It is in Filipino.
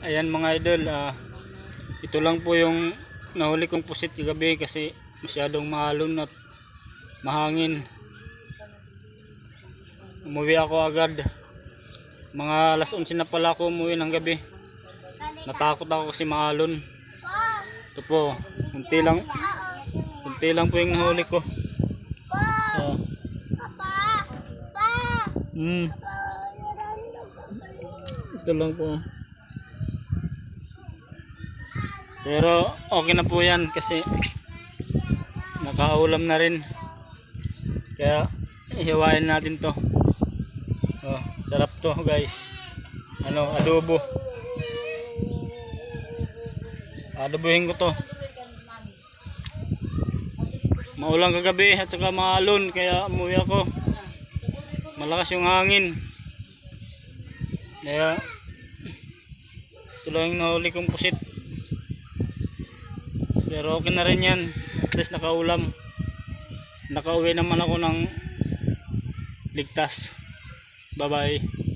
Ayan mga idol, ito lang po yung nahuli kong pusit kagabi kasi masyadong maalon at mahangin. Umuwi ako agad. Mga alas 11 na pala ako umuwi ng gabi. Natakot ako kasi maalon. Ito po, kunti lang po yung nahuli ko. Ito lang po. Pero okay na po yan kasi nakaulam na rin. Kaya ihiwain natin to. Sarap to guys. Adobo. Adobohin ko to. Maulang kagabi at saka maalon kaya umuwi ako. Malakas yung hangin. Kaya ito lang yung nahuli kong pusit. Pero okay na rin yan. At least nakaulam. Nakauwi naman ako ng ligtas. Bye bye.